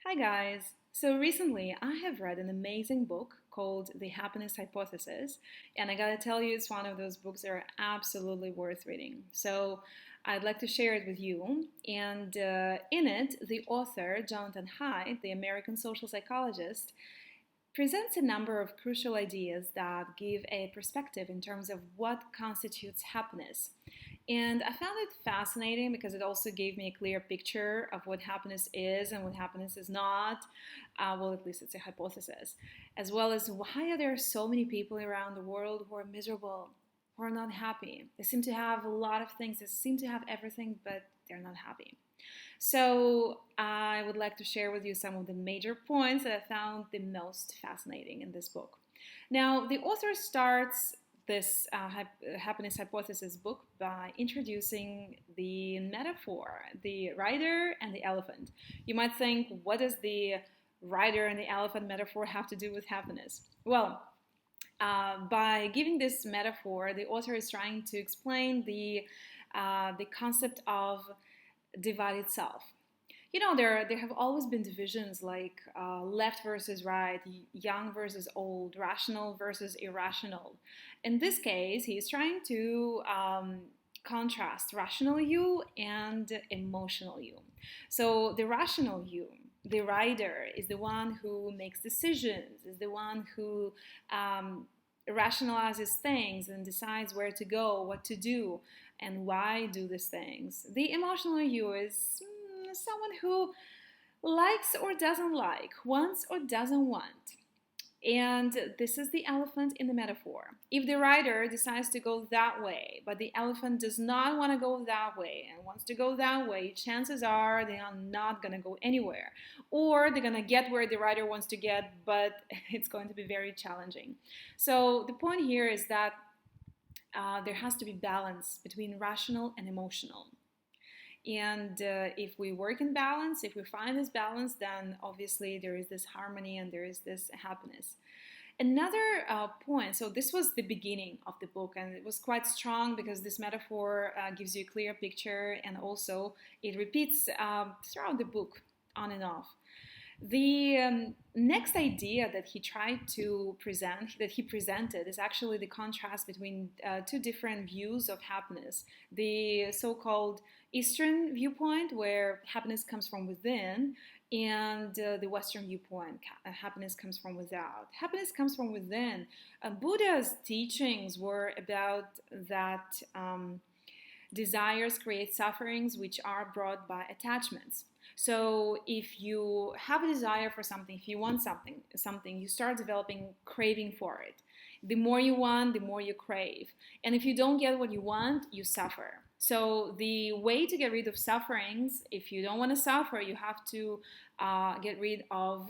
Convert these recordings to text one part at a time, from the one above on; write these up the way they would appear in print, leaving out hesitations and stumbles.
Hi guys! So recently I have read an amazing book called The Happiness Hypothesis, and I gotta tell you, it's one of those books that are absolutely worth reading. So I'd like to share it with you. And in it, the author, Jonathan Haidt, the American social psychologist, presents a number of crucial ideas that give a perspective in terms of what constitutes happiness. And I found it fascinating because it also gave me a clear picture of what happiness is and what happiness is not. Well, at least it's a hypothesis. As well as why are there so many people around the world who are miserable, who are not happy. They seem to have a lot of things, they seem to have everything, but they're not happy. So I would like to share with you some of the major points that I found the most fascinating in this book. Now, the author starts this happiness hypothesis book by introducing the metaphor, the rider and the elephant. You might think, what does the rider and the elephant metaphor have to do with happiness? Well, by giving this metaphor, the author is trying to explain the concept of divided self. You know, there have always been divisions like left versus right, young versus old, rational versus irrational. In this case, he's trying to contrast rational you and emotional you. So the rational you, the rider, is the one who makes decisions, is the one who rationalizes things and decides where to go, what to do, and why do these things. The emotional you is someone who likes or doesn't like, wants or doesn't want. And this is the elephant in the metaphor. If the rider decides to go that way, but the elephant does not want to go that way and wants to go that way, chances are they are not going to go anywhere. Or they're going to get where the rider wants to get, but it's going to be very challenging. So the point here is that there has to be balance between rational and emotional. And if we work in balance, if we find this balance, then obviously there is this harmony and there is this happiness. Another point, so this was the beginning of the book, and it was quite strong because this metaphor gives you a clear picture, and also it repeats throughout the book on and off. The next idea that he tried to present, that he presented, is actually the contrast between two different views of happiness. The so-called Eastern viewpoint, where happiness comes from within, and the Western viewpoint, happiness comes from without. Happiness comes from within. Buddha's teachings were about that desires create sufferings which are brought by attachments. So if you have a desire for something, if you want something, you start developing craving for it. The more you want, the more you crave. And if you don't get what you want, you suffer. So the way to get rid of sufferings, if you don't want to suffer, you have to get rid of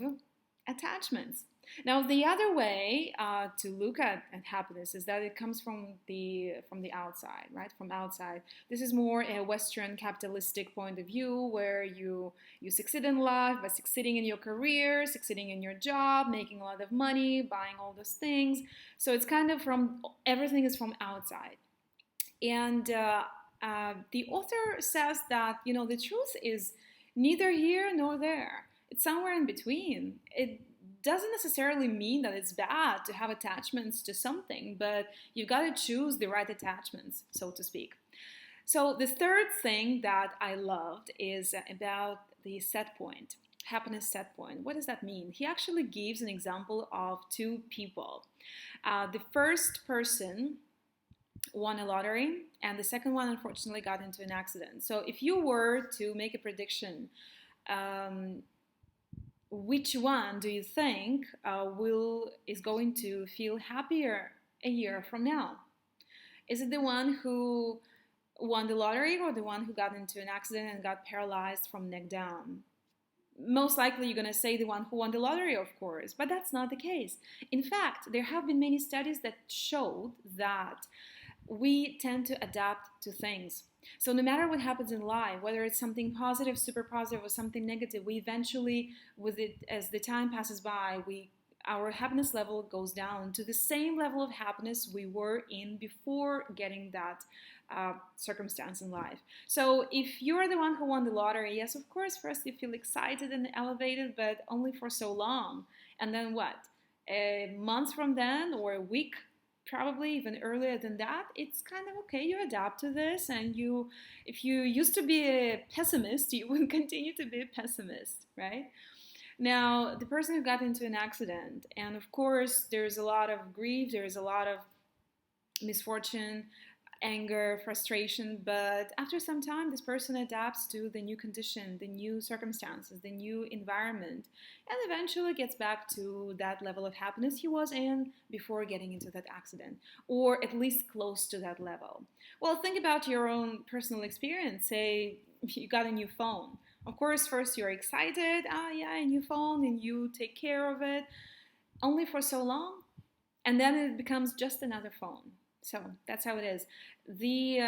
attachments. Now, the other way to look at happiness is that it comes from the outside, right? From outside. This is more a Western capitalistic point of view, where you succeed in life by succeeding in your career, succeeding in your job, making a lot of money, buying all those things. So it's kind of from everything is from outside. And the author says that, you know, the truth is neither here nor there. It's somewhere in between. It doesn't necessarily mean that it's bad to have attachments to something, but you've got to choose the right attachments, so to speak. So the third thing that I loved is about the set point, happiness set point. What does that mean? He actually gives an example of two people. The first person won a lottery, and the second one unfortunately got into an accident. So if you were to make a prediction, which one do you think is going to feel happier a year from now? Is it the one who won the lottery, or the one who got into an accident and got paralyzed from neck down? Most likely you're going to say the one who won the lottery, of course, but that's not the case. In fact, there have been many studies that showed that we tend to adapt to things. So no matter what happens in life, whether it's something positive, super positive, or something negative, we eventually, with it, as the time passes by, our happiness level goes down to the same level of happiness we were in before getting that circumstance in life. So if you're the one who won the lottery, yes, of course, first you feel excited and elevated, but only for so long. And then what? A month from then, or a week, probably even earlier than that, it's kind of okay. You adapt to this, and if you used to be a pessimist, you will continue to be a pessimist, right? Now, the person who got into an accident, and of course, there's a lot of grief, there's a lot of misfortune, anger, frustration, but after some time, this person adapts to the new condition, the new circumstances, the new environment, and eventually gets back to that level of happiness he was in before getting into that accident, or at least close to that level. Well, think about your own personal experience. Say you got a new phone. Of course, first you're excited, yeah, a new phone, and you take care of it only for so long, and then it becomes just another phone. So that's how it is. The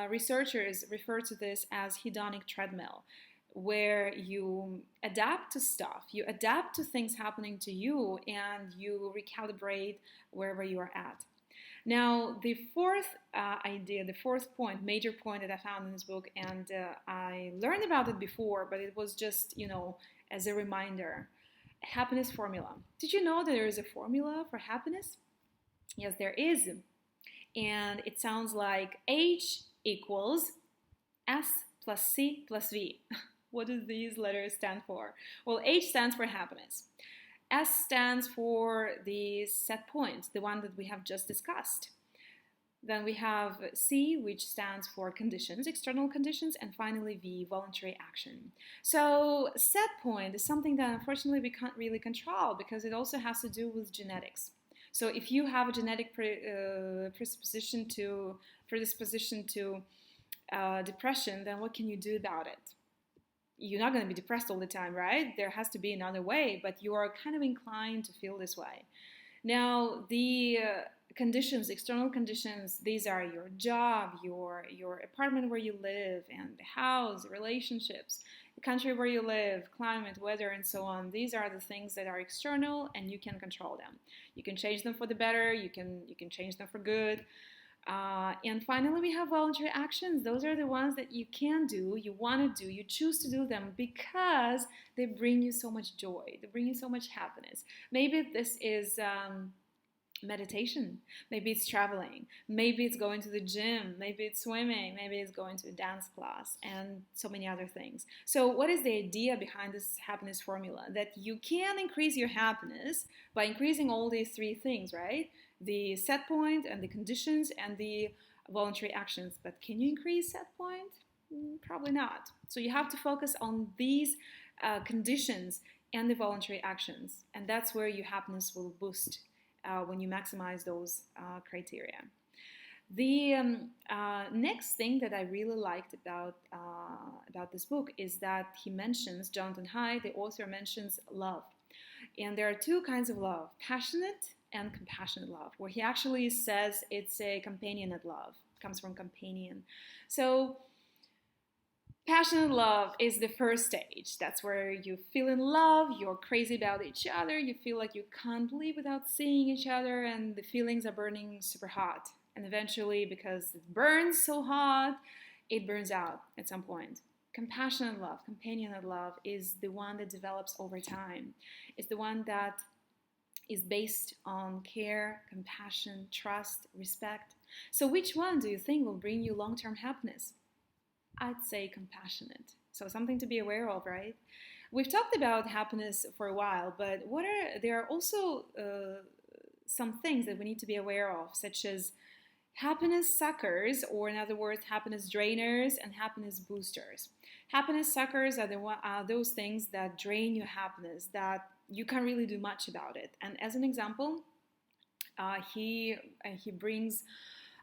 researchers refer to this as hedonic treadmill, where you adapt to stuff, you adapt to things happening to you, and you recalibrate wherever you are at. Now, the fourth idea, the fourth point, major point that I found in this book, and I learned about it before, but it was just, as a reminder, happiness formula. Did you know that there is a formula for happiness? Yes, there is. And it sounds like H equals S plus C plus V. What do these letters stand for? Well, H stands for happiness. S stands for the set point, the one that we have just discussed. Then we have C, which stands for conditions, external conditions, and finally V, voluntary action. So set point is something that unfortunately we can't really control because it also has to do with genetics. So if you have a genetic predisposition to depression, then what can you do about it? You're not going to be depressed all the time, right? There has to be another way, but you are kind of inclined to feel this way. Now, the conditions, external conditions, these are your job, your apartment where you live, and the house, relationships, the country where you live, climate, weather, and so on. These are the things that are external, and you can control them. You can change them for the better. You can change them for good. And finally, we have voluntary actions. Those are the ones that you can do, you want to do, you choose to do them because they bring you so much joy. They bring you so much happiness. Maybe this is meditation. Maybe it's traveling. Maybe it's going to the gym. Maybe it's swimming. Maybe it's going to a dance class and so many other things. So what is the idea behind this happiness formula? That you can increase your happiness by increasing all these three things, right? The set point and the conditions and the voluntary actions. But can you increase set point? Probably not. So you have to focus on these conditions and the voluntary actions. And that's where your happiness will boost when you maximize those criteria. The next thing that I really liked about this book is that Jonathan Haidt, the author, mentions love. And there are two kinds of love, passionate and compassionate love, where he actually says it's a companionate love, comes from companion. So passionate love is the first stage. That's where you feel in love, you're crazy about each other, you feel like you can't live without seeing each other, and the feelings are burning super hot. And eventually, because it burns so hot, it burns out at some point. Compassionate love, companionate love is the one that develops over time. It's the one that is based on care, compassion, trust, respect. So which one do you think will bring you long-term happiness? I'd say compassionate. So something to be aware of, right? We've talked about happiness for a while, but there are also some things that we need to be aware of, such as happiness suckers, or in other words, happiness drainers and happiness boosters. Happiness suckers are those things that drain your happiness, that you can't really do much about it. And as an example, he brings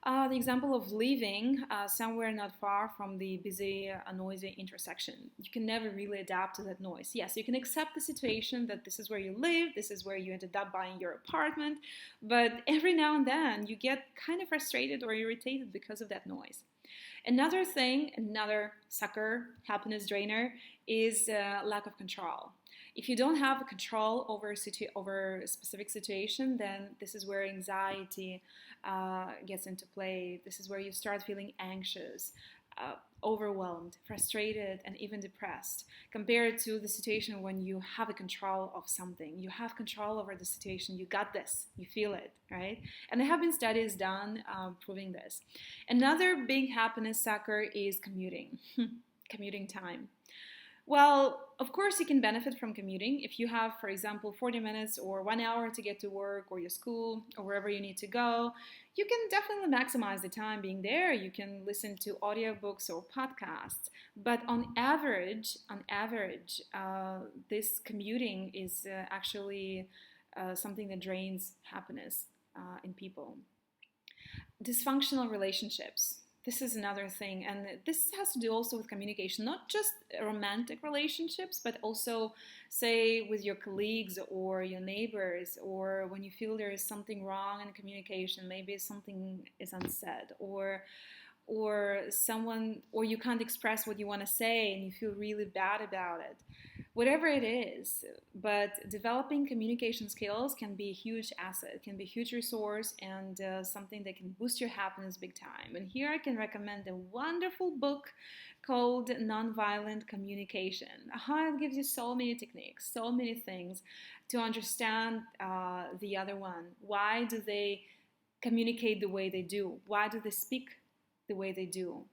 the example of living somewhere not far from the busy, noisy intersection. You can never really adapt to that noise. Yes, you can accept the situation that this is where you live, this is where you ended up buying your apartment, but every now and then you get kind of frustrated or irritated because of that noise. Another thing, another sucker, happiness drainer, is lack of control. If you don't have control over over a specific situation, then this is where anxiety gets into play. This is where you start feeling anxious, overwhelmed, frustrated, and even depressed, compared to the situation when you have a control of something. You have control over the situation. You got this. You feel it, right? And there have been studies done proving this. Another big happiness sucker is commuting. Commuting time. Well, of course, you can benefit from commuting. If you have, for example, 40 minutes or 1 hour to get to work or your school or wherever you need to go, you can definitely maximize the time being there. You can listen to audiobooks or podcasts. But on average, this commuting is actually something that drains happiness in people. Dysfunctional relationships. This is another thing, and this has to do also with communication, not just romantic relationships, but also, say, with your colleagues or your neighbors, or when you feel there is something wrong in communication, maybe something is unsaid, or you can't express what you want to say and you feel really bad about it. Whatever it is, but developing communication skills can be a huge asset, can be a huge resource, and something that can boost your happiness big time. And here I can recommend a wonderful book called Nonviolent Communication. It gives you so many techniques, so many things to understand the other one. Why do they communicate the way they do? Why do they speak the way they do?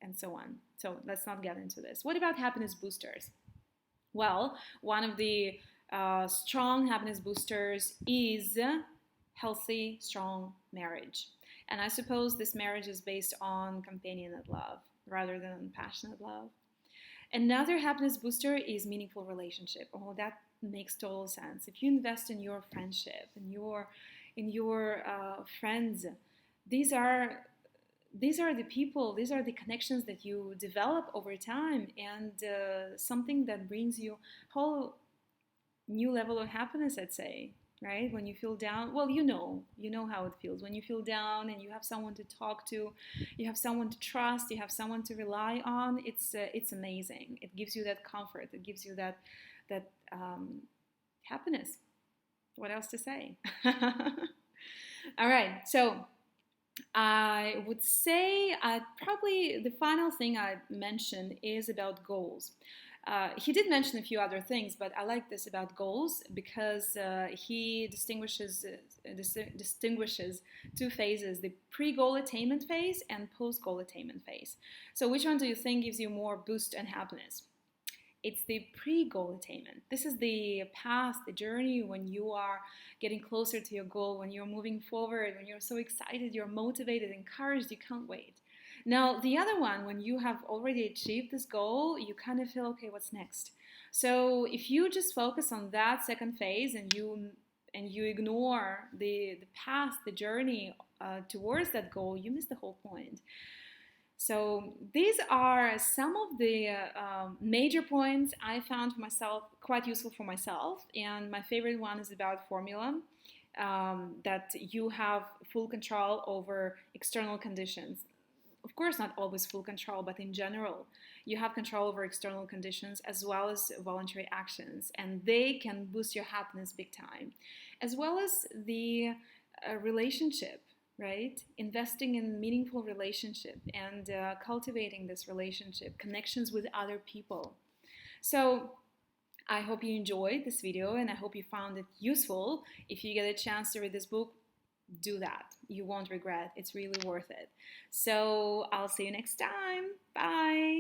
And so on. So let's not get into this. What about happiness boosters? Well, one of the strong happiness boosters is healthy, strong marriage. And I suppose this marriage is based on companionate love rather than passionate love. Another happiness booster is meaningful relationship. Oh, that makes total sense. If you invest in your friendship, in your friends, these are the people, these are the connections that you develop over time, and something that brings you a whole new level of happiness, I'd say, right? When you feel down, well, you know how it feels. When you feel down and you have someone to talk to, you have someone to trust, you have someone to rely on, it's amazing. It gives you that comfort. It gives you that happiness. What else to say? All right, so I would say probably the final thing I mentioned is about goals. He did mention a few other things, but I like this about goals because he distinguishes two phases: the pre-goal attainment phase and post-goal attainment phase. So, which one do you think gives you more boost and happiness? It's the pre-goal attainment. This is the path, the journey when you are getting closer to your goal, when you're moving forward, when you're so excited, you're motivated, encouraged, you can't wait. Now, the other one, when you have already achieved this goal, you kind of feel, okay, what's next? So if you just focus on that second phase and you ignore the path, the journey towards that goal, you miss the whole point. So these are some of the major points I found for myself quite useful for myself. And my favorite one is about formula, that you have full control over external conditions. Of course, not always full control, but in general, you have control over external conditions as well as voluntary actions, and they can boost your happiness big time, as well as the relationship, right? Investing in meaningful relationship and cultivating this relationship, connections with other people. So I hope you enjoyed this video and I hope you found it useful. If you get a chance to read this book, do that. You won't regret. It's really worth it. So I'll see you next time. Bye.